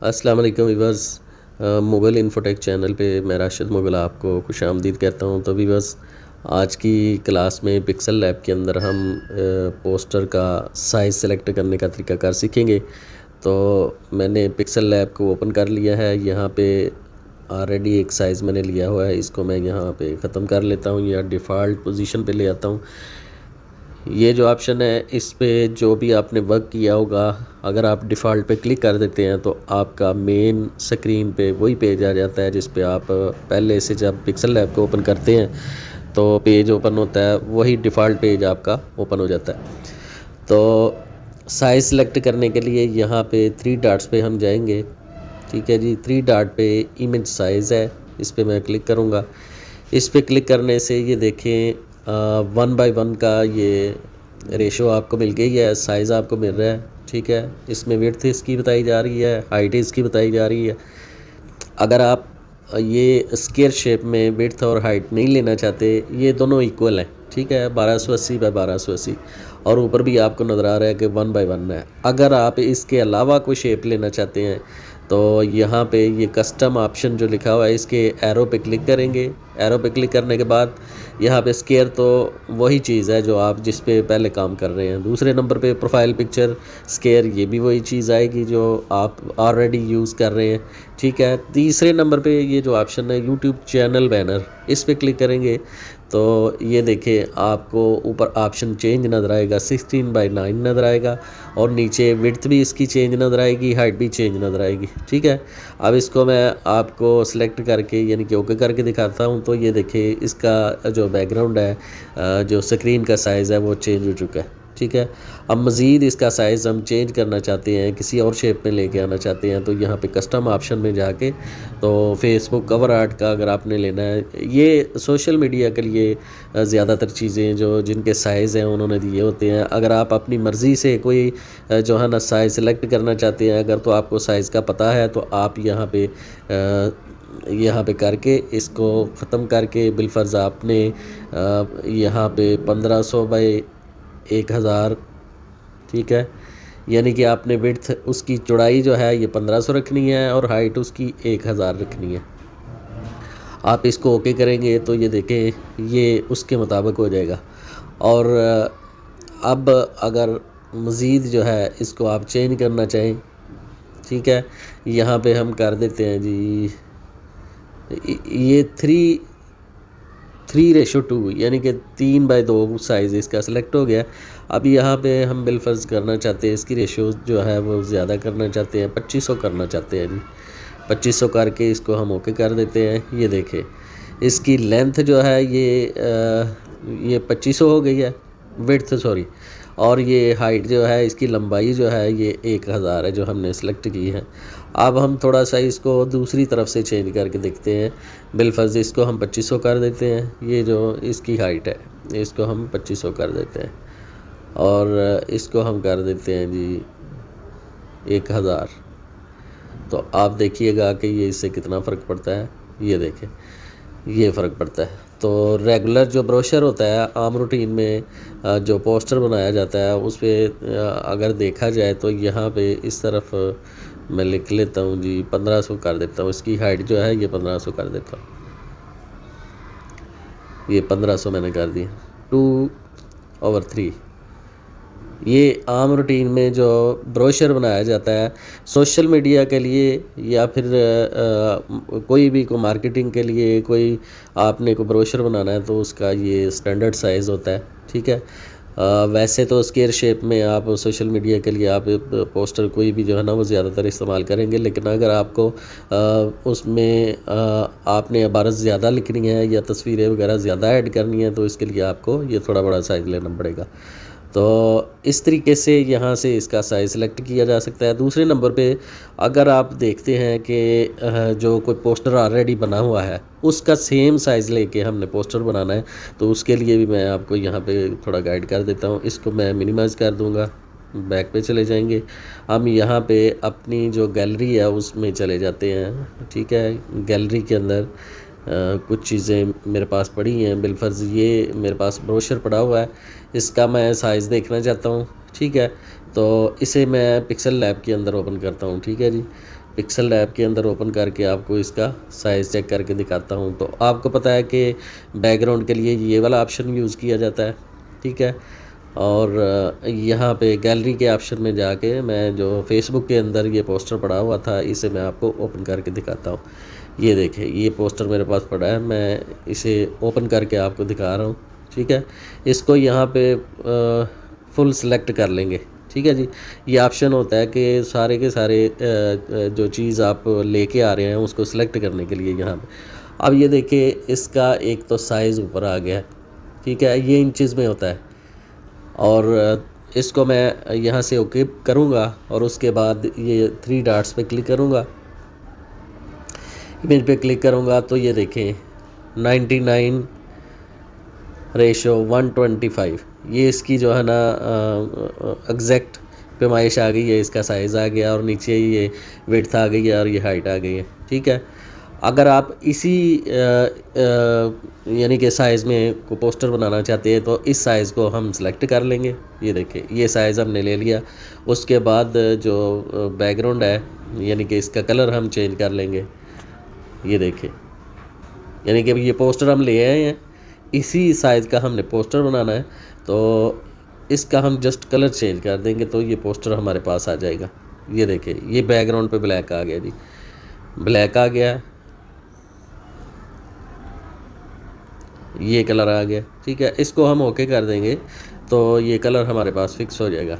अस्सलाम वालेकुम viewers. Mughal infotech channel पे मैं राशिद मुग़ल आपको खुशामदीद कहता हूँ। तो वीवर्स, आज की क्लास में पिक्सल लैब के अंदर हम पोस्टर का साइज़ सेलेक्ट करने का तरीकाकार सीखेंगे। तो मैंने पिक्सल लैब को ओपन कर लिया है। यहाँ पे ऑलरेडी एक साइज़ मैंने लिया हुआ है, इसको मैं यहाँ पे ख़त्म कर लेता हूँ या डिफ़ॉल्ट पोजीशन पे ले आता हूँ। ये जो ऑप्शन है, इस पे जो भी आपने वर्क किया होगा, अगर आप डिफ़ॉल्ट पे क्लिक कर देते हैं तो आपका मेन स्क्रीन पे वही पेज आ जाता है जिस पे आप पहले से जब पिक्सल लैब को ओपन करते हैं तो पेज ओपन होता है, वही डिफ़ॉल्ट पेज आपका ओपन हो जाता है। तो साइज़ सेलेक्ट करने के लिए यहाँ पे 3 डॉट्स पे हम जाएंगे। ठीक है जी, 3 डॉट पे इमेज साइज़ है, इस पे मैं क्लिक करूँगा। इस पे क्लिक करने से ये देखें 1/1 का ये रेशो आपको मिल गई है, साइज़ आपको मिल रहा है। ठीक है, इसमें विड्थ इसकी बताई जा रही है, हाइट इसकी बताई जा रही है। अगर आप ये स्क्वायर शेप में विड्थ और हाइट नहीं लेना चाहते, ये दोनों इक्वल हैं। ठीक है, 1280 बाय 1280 और ऊपर भी आपको नज़र आ रहा है कि 1/1 है। अगर आप इसके अलावा कोई शेप लेना चाहते हैं तो यहाँ पे ये कस्टम ऑप्शन जो लिखा हुआ है, इसके एरो पे क्लिक करेंगे। एरो पे क्लिक करने के बाद यहाँ पे स्क्वायर तो वही चीज़ है जो आप जिस पे पहले काम कर रहे हैं। दूसरे नंबर पे प्रोफाइल पिक्चर स्क्वायर, ये भी वही चीज़ आएगी जो आप ऑलरेडी यूज़ कर रहे हैं। ठीक है, तीसरे नंबर पे ये जो ऑप्शन है यूट्यूब चैनल बैनर, इस पे क्लिक करेंगे तो ये देखिए आपको ऊपर ऑप्शन चेंज नज़र आएगा, 16/9 नज़र आएगा और नीचे विड्थ भी इसकी चेंज नज़र आएगी, हाइट भी चेंज नज़र आएगी। ठीक है, अब इसको मैं आपको सेलेक्ट करके यानी कि ओके करके दिखाता हूँ। तो ये देखिए इसका जो बैकग्राउंड है, जो स्क्रीन का साइज़ है वो चेंज हो चुका है। ठीक है, अब मज़ीद इसका साइज़ हम चेंज करना चाहते हैं, किसी और शेप में लेके आना चाहते हैं तो यहाँ पे कस्टम ऑप्शन में जाके तो फेसबुक कवर आर्ट का अगर आपने लेना है, ये सोशल मीडिया के लिए ज़्यादातर चीज़ें जो जिनके साइज़ हैं उन्होंने दिए होते हैं। अगर आप अपनी मर्ज़ी से कोई जो है ना साइज़ सेलेक्ट करना चाहते हैं, अगर तो आपको साइज़ का पता है तो आप यहाँ पे करके इसको ख़त्म करके बिलफ़र्ज़ आपने यहाँ पे 1500 बाई 1000, ठीक है, यानी कि आपने विड्थ उसकी चौड़ाई जो है ये 1500 रखनी है और हाइट उसकी 1000 रखनी है। आप इसको ओके करेंगे तो ये देखें ये उसके मुताबिक हो जाएगा। और अब अगर मज़ीद जो है इसको आप चेंज करना चाहें, ठीक है, यहाँ पे हम कर देते हैं जी ये 3:2 यानी कि 3/2 साइज़ इसका सेलेक्ट हो गया। अब यहाँ पे हम बिलफ़र्ज़ करना चाहते हैं, इसकी रेशो जो है वो ज़्यादा करना चाहते हैं, 2500 करना चाहते हैं जी। 2500 करके इसको हम ओके कर देते हैं। ये देखें इसकी लेंथ जो है ये 2500 हो गई है, विड्थ सॉरी, और ये हाइट जो है इसकी लंबाई जो है ये 1000 है जो हमने सेलेक्ट की है। अब हम थोड़ा सा इसको दूसरी तरफ से चेंज करके देखते हैं। बिलफ़र्ज़ इसको हम 2500 कर देते हैं। ये जो इसकी हाइट है इसको हम 2500 कर देते हैं और इसको हम कर देते हैं जी 1000। तो आप देखिएगा कि ये इससे कितना फ़र्क पड़ता है। ये देखें ये फ़र्क पड़ता है। तो रेगुलर जो ब्रोशर होता है, आम रूटीन में जो पोस्टर बनाया जाता है उस पर अगर देखा जाए तो यहाँ पे इस तरफ मैं लिख लेता हूँ जी 1500 कर देता हूँ। इसकी हाइट जो है ये 1500 कर देता हूँ। ये 1500 मैंने कर दिया, 2/3। ये आम रूटीन में जो ब्रोशर बनाया जाता है सोशल मीडिया के लिए या फिर कोई भी को मार्केटिंग के लिए कोई आपने को ब्रोशर बनाना है तो उसका ये स्टैंडर्ड साइज़ होता है। ठीक है, वैसे तो स्क्वायर शेप में आप सोशल मीडिया के लिए आप पोस्टर कोई भी जो है ना वो ज़्यादातर इस्तेमाल करेंगे, लेकिन अगर आपको उसमें आपने इबारत ज़्यादा लिखनी है या तस्वीरें वगैरह ज़्यादा ऐड करनी है तो इसके लिए आपको ये थोड़ा बड़ा साइज़ लेना पड़ेगा। तो इस तरीके से यहाँ से इसका साइज़ सेलेक्ट किया जा सकता है। दूसरे नंबर पे अगर आप देखते हैं कि जो कोई पोस्टर ऑलरेडी बना हुआ है उसका सेम साइज़ लेके हमने पोस्टर बनाना है तो उसके लिए भी मैं आपको यहाँ पे थोड़ा गाइड कर देता हूँ। इसको मैं मिनिमाइज़ कर दूँगा, बैक पे चले जाएंगे। हम यहाँ पे अपनी जो गैलरी है उसमें चले जाते हैं। ठीक है, गैलरी के अंदर कुछ चीज़ें मेरे पास पड़ी हैं। बिलफ़र्ज़ ये मेरे पास ब्रोशर पड़ा हुआ है, इसका मैं साइज़ देखना चाहता हूँ। ठीक है, तो इसे मैं पिक्सल लैब के अंदर ओपन करता हूँ। ठीक है जी, पिक्सल लैब के अंदर ओपन करके आपको इसका साइज़ चेक करके दिखाता हूँ। तो आपको पता है कि बैकग्राउंड के लिए ये वाला ऑप्शन यूज़ किया जाता है, ठीक है। और यहाँ पे गैलरी के ऑप्शन में जाके मैं जो फेसबुक के अंदर ये पोस्टर पड़ा हुआ था, इसे मैं आपको ओपन करके दिखाता हूँ। ये देखें, ये पोस्टर मेरे पास पड़ा है, मैं इसे ओपन करके आपको दिखा रहा हूँ, ठीक है। इसको यहाँ पे फुल सेलेक्ट कर लेंगे, ठीक है जी। ये ऑप्शन होता है कि सारे के सारे जो चीज़ आप लेके आ रहे हैं उसको सिलेक्ट करने के लिए यहाँ पे। अब ये देखिए, इसका एक तो साइज़ ऊपर आ गया है, ठीक है, ये इंचज़ में होता है। और इसको मैं यहाँ से ओके करूँगा और उसके बाद ये 3 डॉट्स पे क्लिक करूँगा, इमेज पे क्लिक करूँगा तो ये देखें 99:125, ये इसकी जो है ना एग्जैक्ट पैमाइश आ गई है, इसका साइज़ आ गया और नीचे ये विड्थ आ गई है और ये हाइट आ गई है, ठीक है। अगर आप इसी यानी कि साइज़ में को पोस्टर बनाना चाहते हैं तो इस साइज़ को हम सेलेक्ट कर लेंगे। ये देखिए, ये साइज़ हमने ले लिया। उसके बाद जो बैकग्राउंड है यानी कि इसका कलर हम चेंज कर लेंगे। ये देखिए, यानी कि ये पोस्टर हम ले आए हैं, इसी साइज़ का हमने पोस्टर बनाना है, तो इसका हम जस्ट कलर चेंज कर देंगे तो ये पोस्टर हमारे पास आ जाएगा। ये देखिए, ये बैकग्राउंड पे ब्लैक आ गया जी, ब्लैक आ गया, ये कलर आ गया, ठीक है। इसको हम ओके कर देंगे तो ये कलर हमारे पास फिक्स हो जाएगा,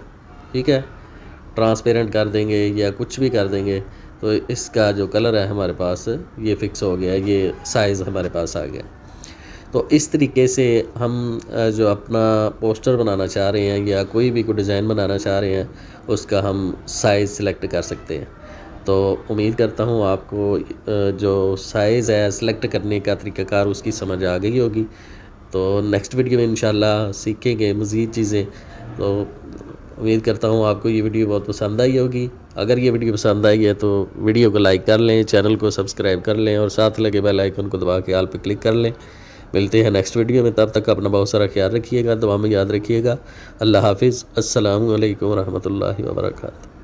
ठीक है। ट्रांसपेरेंट कर देंगे या कुछ भी कर देंगे तो इसका जो कलर है हमारे पास ये फ़िक्स हो गया, ये साइज़ हमारे पास आ गया। तो इस तरीके से हम जो अपना पोस्टर बनाना चाह रहे हैं या कोई भी डिज़ाइन बनाना चाह रहे हैं उसका हम साइज़ सिलेक्ट कर सकते हैं। तो उम्मीद करता हूँ आपको जो साइज़ है सिलेक्ट करने का तरीक़ाकार उसकी समझ आ गई होगी। तो नेक्स्ट वीडियो में इंशाल्लाह सीखेंगे मज़ीद चीज़ें। तो उम्मीद करता हूँ आपको ये वीडियो बहुत पसंद आई होगी। अगर ये वीडियो पसंद आई है तो वीडियो को लाइक कर लें, चैनल को सब्सक्राइब कर लें और साथ लगे बेल आइकन को दबा के ऑल पे क्लिक कर लें। मिलते हैं नेक्स्ट वीडियो में, तब तक अपना बहुत सारा ख्याल रखिएगा, दुआ में याद रखिएगा। अल्लाह हाफ़िज़। अस्सलामु अलैकुम व रहमतुल्लाहि व बरकातहू।